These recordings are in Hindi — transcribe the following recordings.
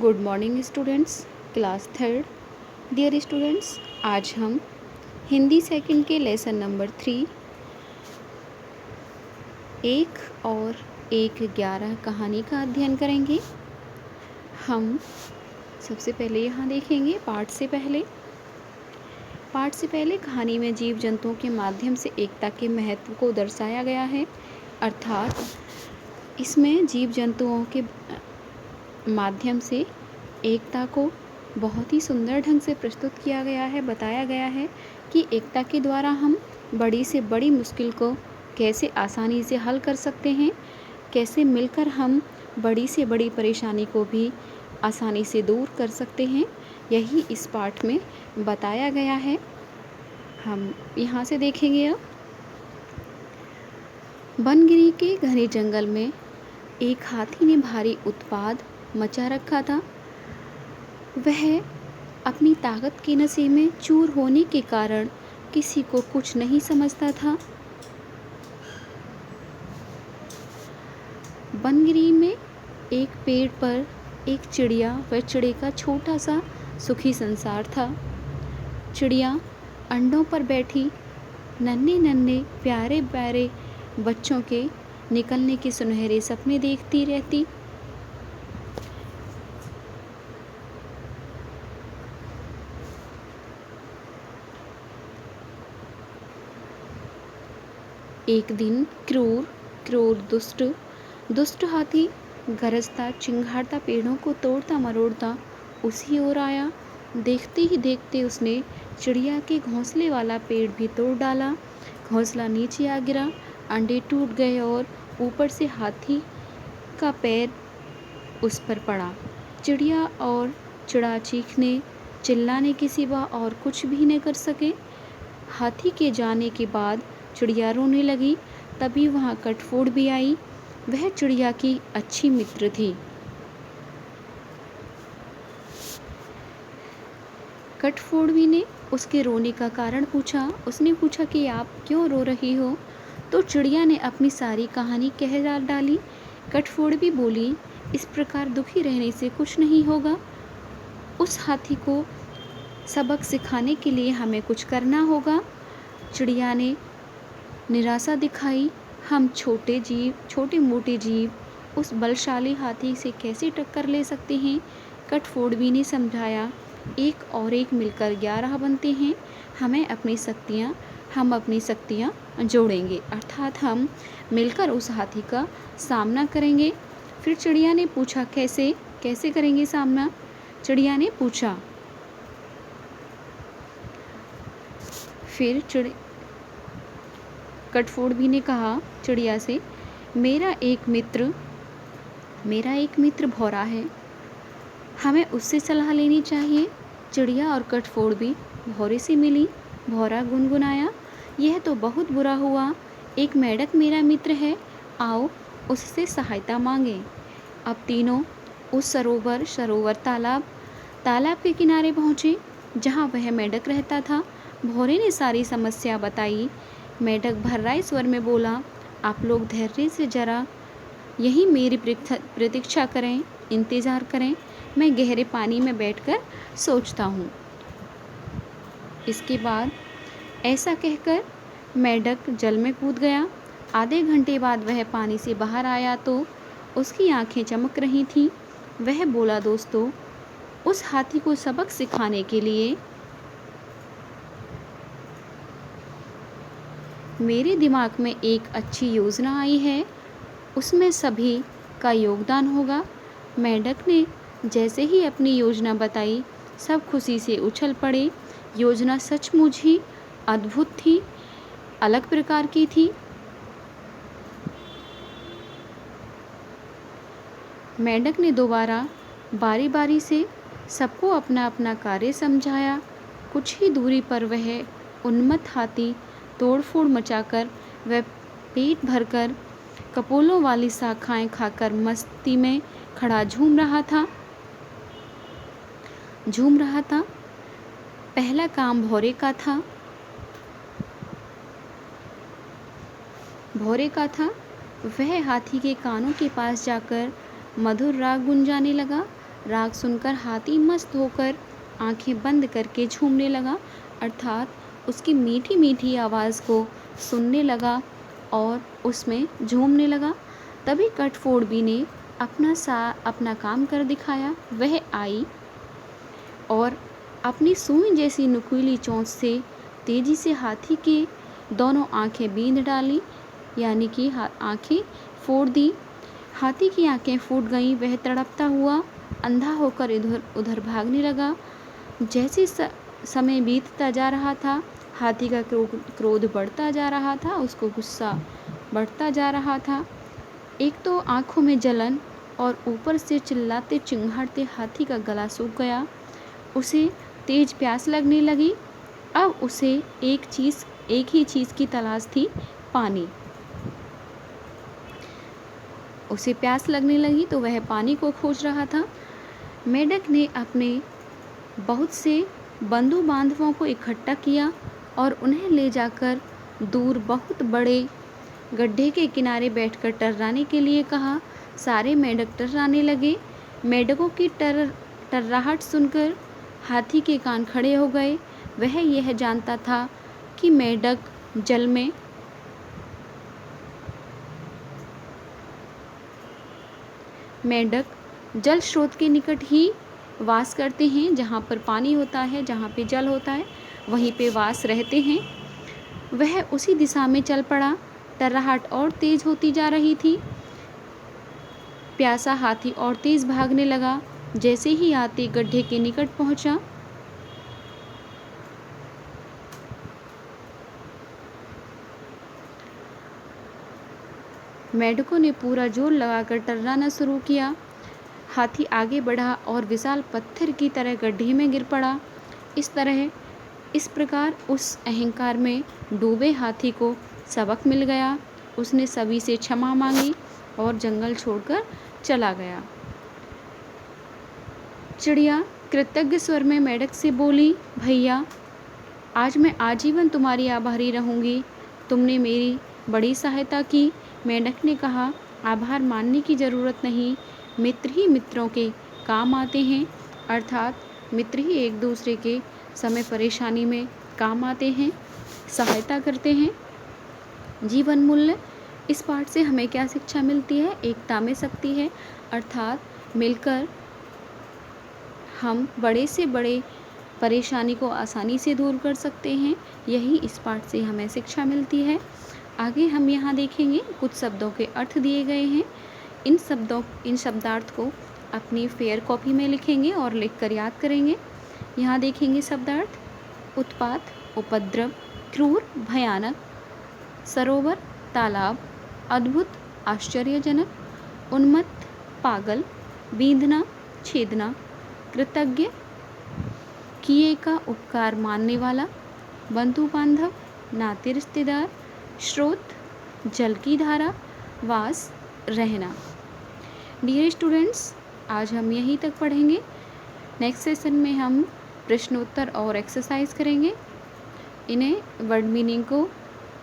Good morning students, class third. Dear students, आज हम हिंदी सेकंड के लेसन नंबर 3 एक और एक 11 कहानी का अध्ययन करेंगे। हम सबसे पहले यहाँ देखेंगे पाठ से पहले कहानी में जीव जंतुओं के माध्यम से एकता के महत्व को दर्शाया गया है। अर्थात इसमें जीव जंतुओं के माध्यम से एकता को बहुत ही सुंदर ढंग से प्रस्तुत किया गया है। बताया गया है कि एकता के द्वारा हम बड़ी से बड़ी मुश्किल को कैसे आसानी से हल कर सकते हैं, कैसे मिलकर हम बड़ी से बड़ी परेशानी को भी आसानी से दूर कर सकते हैं। यही इस पाठ में बताया गया है। हम यहाँ से देखेंगे। अब बनगिरी के घने जंगल में एक हाथी ने भारी उत्पात मचा रखा था। वह अपनी ताकत के नशे में चूर होने के कारण किसी को कुछ नहीं समझता था। बनगिरी में एक पेड़ पर एक चिड़िया व चिड़े का छोटा सा सुखी संसार था। चिड़िया अंडों पर बैठी नन्हे नन्हे प्यारे प्यारे बच्चों के निकलने के सुनहरे सपने देखती रहती। एक दिन क्रूर दुष्ट हाथी गरजता चिंघाड़ता पेड़ों को तोड़ता मरोड़ता उसी ओर आया। देखते ही देखते उसने चिड़िया के घोंसले वाला पेड़ भी तोड़ डाला। घोंसला नीचे आ गिरा, अंडे टूट गए और ऊपर से हाथी का पैर उस पर पड़ा। चिड़िया और चिड़ा चीखने चिल्लाने के सिवा और कुछ भी न कर सके। हाथी के जाने के बाद चिड़िया रोने लगी। तभी वहाँ कटफोड़ भी आई। वह चिड़िया की अच्छी मित्र थी। कटफोड़वी ने उसके रोने का कारण पूछा। उसने पूछा कि आप क्यों रो रही हो? तो चिड़िया ने अपनी सारी कहानी कह डाली। कटफोड़वी बोली, इस प्रकार दुखी रहने से कुछ नहीं होगा। उस हाथी को सबक सिखाने के लिए हमें कुछ करना होगा। चिड़िया ने निराशा दिखाई। हम छोटे मोटे जीव उस बलशाली हाथी से कैसे टक्कर ले सकते हैं? कटफोड़वी ने समझाया, एक और एक मिलकर 11 बनते हैं। हम अपनी शक्तियाँ जोड़ेंगे, अर्थात हम मिलकर उस हाथी का सामना करेंगे। फिर चिड़िया ने पूछा, कैसे करेंगे सामना? चिड़िया ने पूछा। फिर कटफोड़वी ने कहा चिड़िया से, मेरा एक मित्र भौरा है, हमें उससे सलाह लेनी चाहिए। चिड़िया और कटफोड़वी भौरे से मिली। भौरा गुनगुनाया, यह तो बहुत बुरा हुआ। एक मेंढक मेरा मित्र है, आओ उससे सहायता मांगे। अब तीनों उस सरोवर तालाब के किनारे पहुँचे जहाँ वह मेंढक रहता था। भौरे ने सारी समस्या बताई। मेंढक भर्राए स्वर में बोला, आप लोग धैर्य से जरा यहीं मेरी प्रतीक्षा करें, इंतज़ार करें। मैं गहरे पानी में बैठकर सोचता हूँ। इसके बाद ऐसा कहकर मेंढक जल में कूद गया। आधे घंटे बाद वह पानी से बाहर आया तो उसकी आंखें चमक रही थीं। वह बोला, दोस्तों, उस हाथी को सबक सिखाने के लिए मेरे दिमाग में एक अच्छी योजना आई है। उसमें सभी का योगदान होगा। मेंढक ने जैसे ही अपनी योजना बताई, सब खुशी से उछल पड़े। योजना सचमुच ही अद्भुत थी, अलग प्रकार की थी। मेंढक ने दोबारा बारी बारी से सबको अपना अपना कार्य समझाया। कुछ ही दूरी पर वह उन्मत्त हाथी तोड़फोड़ मचाकर वह पेट भरकर कपोलों वाली शाखाएं खाकर मस्ती में खड़ा झूम रहा था। पहला काम भौरे का था। वह हाथी के कानों के पास जाकर मधुर राग गुंजाने लगा। राग सुनकर हाथी मस्त होकर आंखें बंद करके झूमने लगा, अर्थात उसकी मीठी मीठी आवाज़ को सुनने लगा और उसमें झूमने लगा। तभी कठफोड़वी ने अपना काम कर दिखाया। वह आई और अपनी सुई जैसी नुकीली चोंच से तेजी से हाथी के दोनों आंखें बींध डाली, यानी कि आंखें फोड़ दी। हाथी की आंखें फूट गईं। वह तड़पता हुआ अंधा होकर इधर उधर भागने लगा। जैसे समय बीतता जा रहा था, हाथी का क्रोध बढ़ता जा रहा था, उसको गुस्सा बढ़ता जा रहा था। एक तो आंखों में जलन और ऊपर से चिल्लाते चिंघाड़ते हाथी का गला सूख गया। उसे तेज प्यास लगने लगी। अब उसे एक ही चीज़ की तलाश थी, पानी। उसे प्यास लगने लगी तो वह पानी को खोज रहा था। मेंढक ने अपने बहुत से बंधु बांधवों को इकट्ठा किया और उन्हें ले जाकर दूर बहुत बड़े गड्ढे के किनारे बैठकर टर्राने के लिए कहा। सारे मेंढक टर्राने लगे। मेंढकों की टर्राहट सुनकर हाथी के कान खड़े हो गए। वह यह जानता था कि मेंढक जल स्रोत के निकट ही वास करते हैं। जहाँ पर पानी होता है, जहाँ पे जल होता है, वहीं पे वास रहते हैं। वह उसी दिशा में चल पड़ा। टर्राहट और तेज होती जा रही थी। प्यासा हाथी और तेज भागने लगा। जैसे ही हाथी गड्ढे के निकट पहुंचा, मेंढकों ने पूरा जोर लगाकर टर्राना शुरू किया। हाथी आगे बढ़ा और विशाल पत्थर की तरह गड्ढे में गिर पड़ा। इस प्रकार उस अहंकार में डूबे हाथी को सबक मिल गया। उसने सभी से क्षमा मांगी और जंगल छोड़कर चला गया। चिड़िया कृतज्ञ स्वर में मेंढक से बोली, भैया, आज मैं आजीवन तुम्हारी आभारी रहूँगी। तुमने मेरी बड़ी सहायता की। मेंढक ने कहा, आभार मानने की ज़रूरत नहीं। मित्र ही मित्रों के काम आते हैं, अर्थात मित्र ही एक दूसरे के समय परेशानी में काम आते हैं, सहायता करते हैं। जीवन मूल्य। इस पाठ से हमें क्या शिक्षा मिलती है? एकता में शक्ति है, अर्थात मिलकर हम बड़े से बड़े परेशानी को आसानी से दूर कर सकते हैं। यही इस पाठ से हमें शिक्षा मिलती है। आगे हम यहाँ देखेंगे कुछ शब्दों के अर्थ दिए गए हैं। इन शब्दार्थ को अपनी फेयर कॉपी में लिखेंगे और लिखकर याद करेंगे। यहाँ देखेंगे शब्दार्थ: उत्पात, उपद्रव, क्रूर, भयानक, सरोवर, तालाब, अद्भुत, आश्चर्यजनक, उन्मत्त, पागल, बींधना, छेदना, कृतज्ञ, किए का उपकार मानने वाला, बंधु बांधव, नाते रिश्तेदार, स्रोत, जल की धारा, वास, रहना। डियर स्टूडेंट्स, आज हम यहीं तक पढ़ेंगे। नेक्स्ट सेशन में हम प्रश्नोत्तर और एक्सरसाइज करेंगे। इन्हें वर्ड मीनिंग को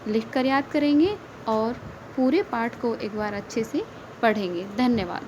लिखकर याद करेंगे और पूरे पाठ को एक बार अच्छे से पढ़ेंगे। धन्यवाद।